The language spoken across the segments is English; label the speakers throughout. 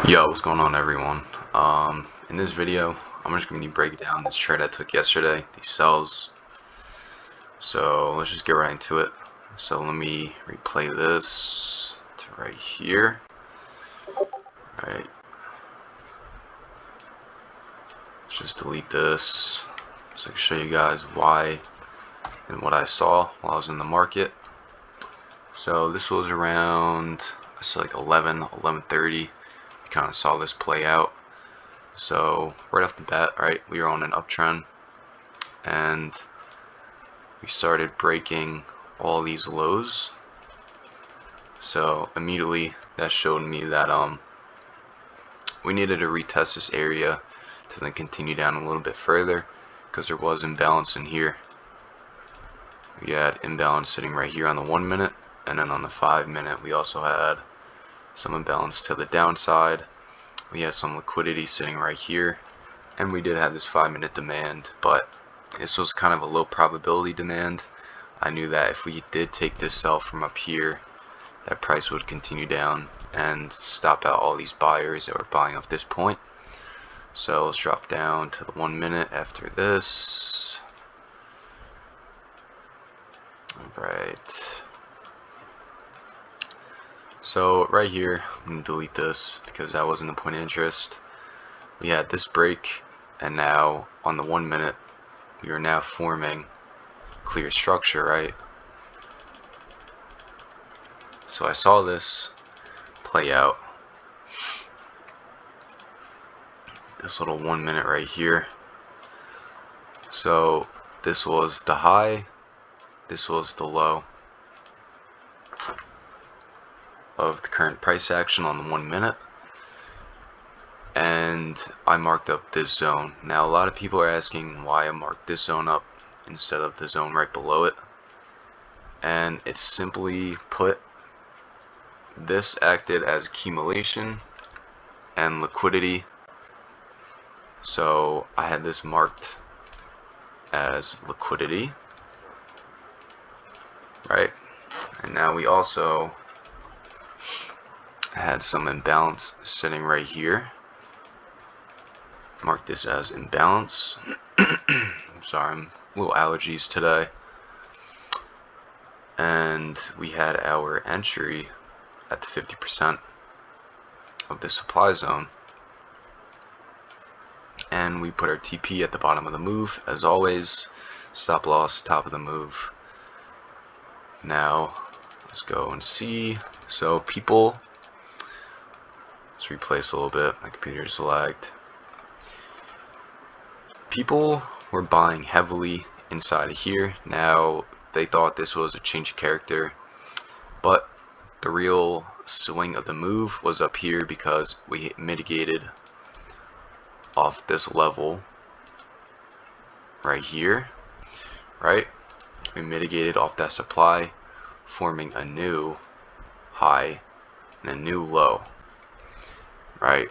Speaker 1: Yo, what's going on, everyone? In this video, I'm just going to be breaking down this trade I took yesterday, these sells. So let's just get right into it. So let me replay this to right here. Alright. Let's just delete this so I can show you guys why and what I saw while I was in the market. So this was around, I said like 11:30. Kind of saw this play out. So right off the bat, right, we were on an uptrend and we started breaking all these lows. So immediately that showed me that we needed to retest this area to then continue down a little bit further, because there was imbalance in here. We had imbalance sitting right here on the 1 minute, and then on the 5 minute we also had some imbalance to the downside. We had some liquidity sitting right here, and we did have this 5 minute demand, but this was kind of a low probability demand. I knew that if we did take this sell from up here, that price would continue down and stop out all these buyers that were buying off this point. So let's drop down to the 1 minute after this. Alright. So right here, I'm going to delete this because that wasn't the point of interest. We had this break, and now on the 1 minute, we are now forming clear structure, right? So I saw this play out. This little 1 minute right here. So this was the high, this was the low of the current price action on the 1 minute, and I marked up this zone. Now a lot of people are asking why I marked this zone up instead of the zone right below it, and it's simply put, this acted as accumulation and liquidity. So I had this marked as liquidity, right? And now we also had some imbalance sitting right here. Mark this as imbalance. I'm sorry, I'm little allergies today. And we had our entry at the 50% of the supply zone, and we put our TP at the bottom of the move as always. Stop loss top of the move. Now let's go and see. So people, let's replace a little bit, my computer's lagged. People were buying heavily inside of here. Now they thought this was a change of character, but the real swing of the move was up here because we mitigated off this level right here, right? We mitigated off that supply, forming a new high and a new low, right?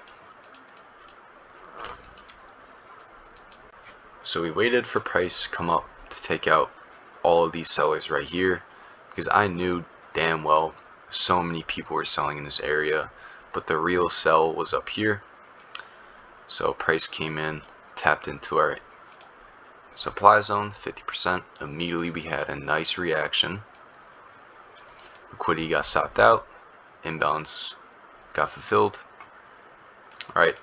Speaker 1: So we waited for price come up to take out all of these sellers right here, because I knew damn well so many people were selling in this area, but the real sell was up here. So price came in, tapped into our supply zone 50%. Immediately we had a nice reaction. Liquidity got stopped out, imbalance got fulfilled, right?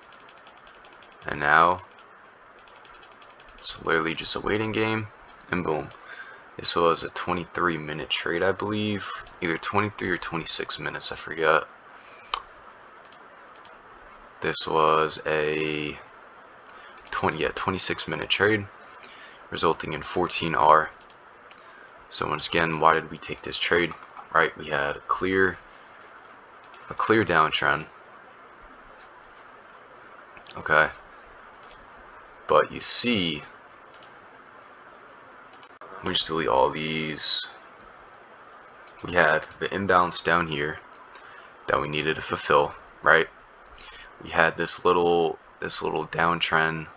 Speaker 1: And now it's literally just a waiting game, and boom. This was a 23-minute trade, I believe, either 23 or 26 minutes, I forget. This was a 26-minute trade, resulting in 14R. So once again, why did we take this trade? Right, we had a clear downtrend. Okay, but you see, we just delete all these. We had the imbalance down here that we needed to fulfill, right? We had this little downtrend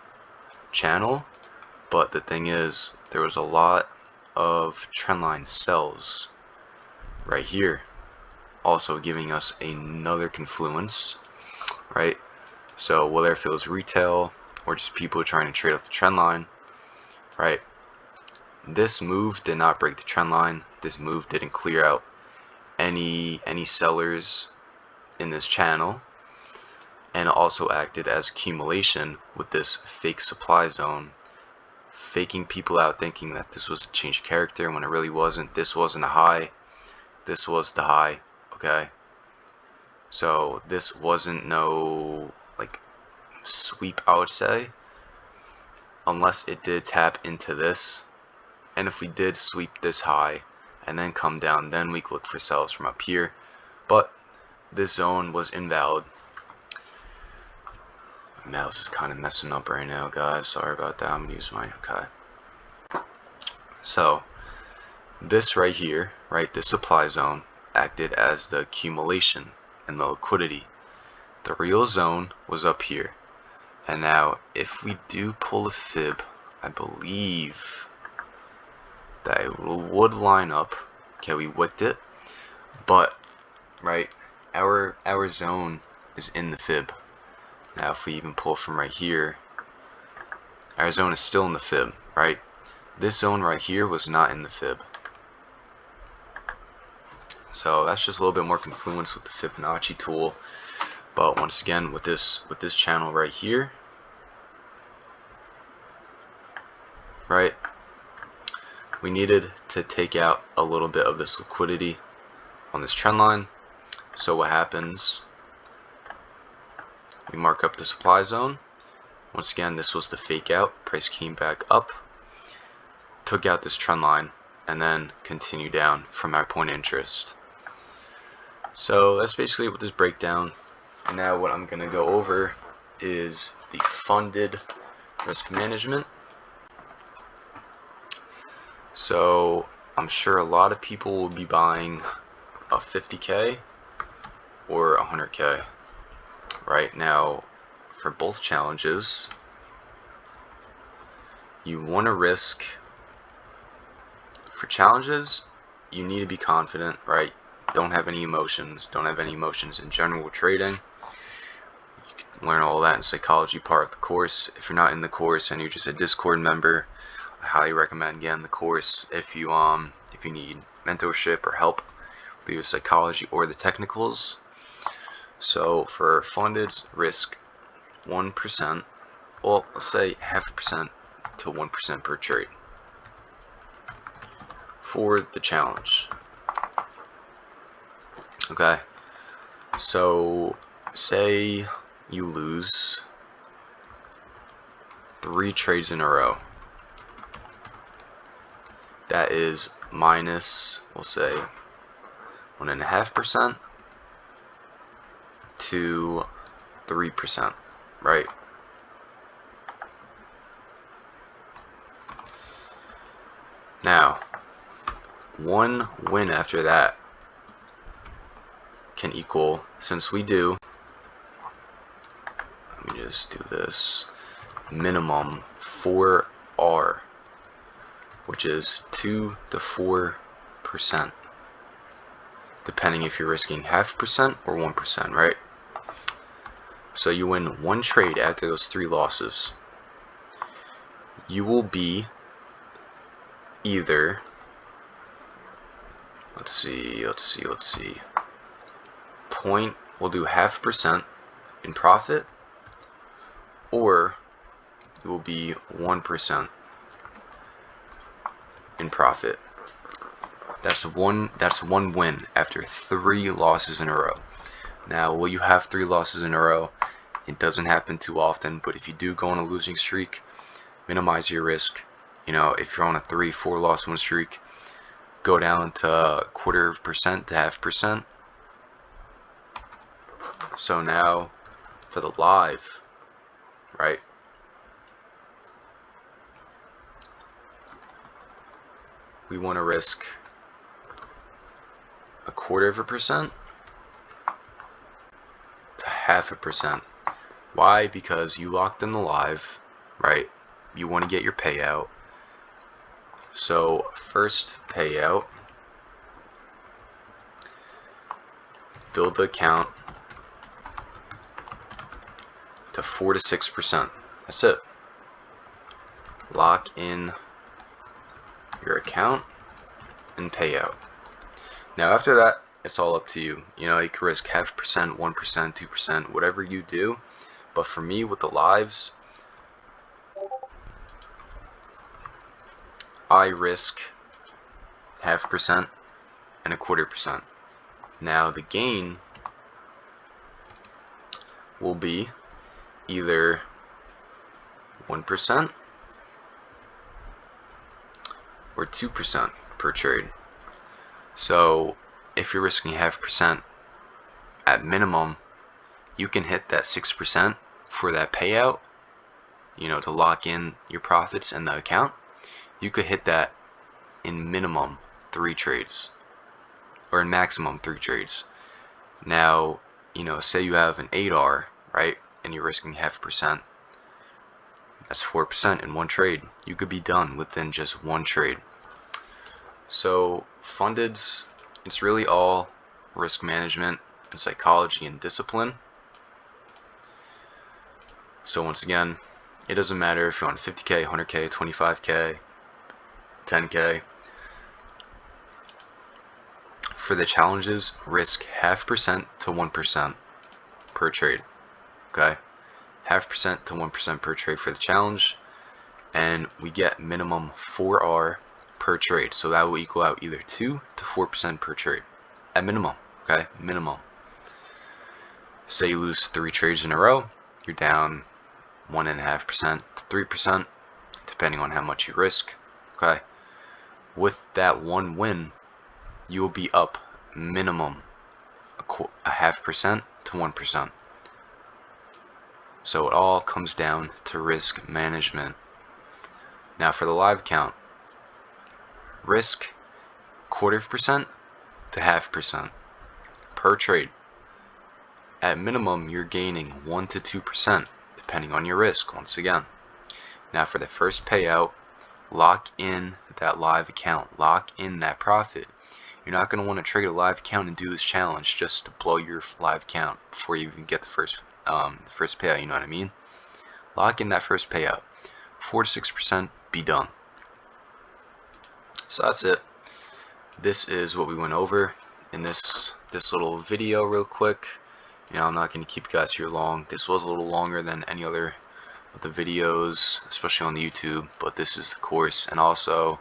Speaker 1: channel, but the thing is, there was a lot of trendline sells right here, also giving us another confluence, right? So whether if it was retail or just people trying to trade off the trend line, right? This move did not break the trend line. This move didn't clear out any sellers in this channel, and also acted as accumulation with this fake supply zone, faking people out thinking that this was a change of character when it really wasn't. This wasn't a high, this was the high. Okay, so this wasn't no like sweep, I would say, unless it did tap into this. And if we did sweep this high and then come down, then we could look for sells from up here. But this zone was invalid. My mouse is kind of messing up right now, guys. Sorry about that. I'm gonna use my okay. So this right here, right, this supply zone acted as the accumulation and the liquidity. The real zone was up here. And now if we do pull a fib, I believe that it would line up. Okay, we wicked it, but right, our zone is in the fib. Now if we even pull from right here, our zone is still in the fib, right? This zone right here was not in the fib. So that's just a little bit more confluence with the Fibonacci tool. But once again, with this channel right here, right, we needed to take out a little bit of this liquidity on this trend line. So what happens? We mark up the supply zone. Once again, this was the fake out. Price came back up, took out this trend line, and then continued down from our point of interest. So that's basically what this breakdown. And now what I'm going to go over is the funded risk management. So I'm sure a lot of people will be buying a 50K or 100K. Right now, for both challenges, you want to risk. For challenges, you need to be confident, right? Don't have any emotions. Don't have any emotions in general trading. You can learn all that in psychology part of the course. If you're not in the course and you're just a Discord member, I highly recommend getting the course if you need mentorship or help with either psychology or the technicals. So for funded risk 1%, well, let's say 0.5% to 1% per trade for the challenge. Okay, so say you lose 3 trades in a row. That is minus, we'll say, 1.5% to 3%, right? Now, one win after that can equal, since we do, let me just do this, minimum 4R, which is 2 to 4%, depending if you're risking 0.5% or 1%, right? So you win 1 trade after those 3 losses. You will be either, let's see, we'll do 0.5% in profit, or it will be 1% in profit. That's one win after 3 losses in a row. Now, will you have 3 losses in a row? It doesn't happen too often, but if you do go on a losing streak, minimize your risk. You know, if you're on a 3-4 loss win streak, go down to 0.25% to 0.5%. So now for the live, right? We want to risk 0.25% to 0.5%. Why? Because you locked in the live, right? You want to get your payout. So first payout, build the account, to 4 to 6%. That's it. Lock in your account and payout. Now after that, it's all up to you. You know, you can risk 0.5%, 1%, 2%, whatever you do. But for me, with the lives, I risk 0.5% and 1/4%. Now the gain will be either 1% or 2% per trade. So if you're risking 0.5%, at minimum, you can hit that 6% for that payout, you know, to lock in your profits in the account. You could hit that in minimum 3 trades, or in maximum 3 trades. Now, you know, say you have an 8R, right, and you're risking 0.5%. That's 4% in 1 trade. You could be done within just 1 trade. So fundeds, it's really all risk management and psychology and discipline. So once again, it doesn't matter if you're on 50K, 100K, 25K, 10K. For the challenges, risk 0.5% to 1% per trade. Okay, 0.5% to 1% per trade for the challenge, and we get minimum 4R per trade. So that will equal out either 2 to 4% per trade at minimum. Okay, minimum. Say you lose 3 trades in a row, you're down 1.5% to 3%, depending on how much you risk. Okay, with that 1 win, you will be up minimum 0.5% to 1%. So it all comes down to risk management. Now for the live count, risk 1/4% to 0.5% per trade. At minimum, you're gaining 1 to 2%, depending on your risk, once again. Now for the first payout, lock in that live account, lock in that profit. You're not going to want to trade a live account and do this challenge just to blow your live account before you even get the first payout, you know what I mean? Lock in that first payout. 4 to 6%, be done. So that's it. This is what we went over in this little video real quick. You know, I'm not going to keep you guys here long. This was a little longer than any other of the videos, especially on the YouTube, but this is the course. And also,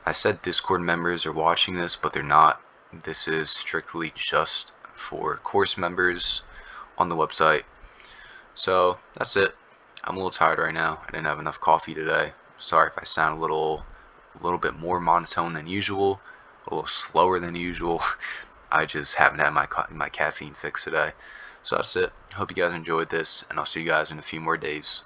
Speaker 1: I said Discord members are watching this, but they're not. This is strictly just for course members on the website. So that's it. I'm a little tired right now. I didn't have enough coffee today. Sorry if I sound a little bit more monotone than usual, a little slower than usual. I just haven't had my caffeine fix today. So that's it. Hope you guys enjoyed this, and I'll see you guys in a few more days.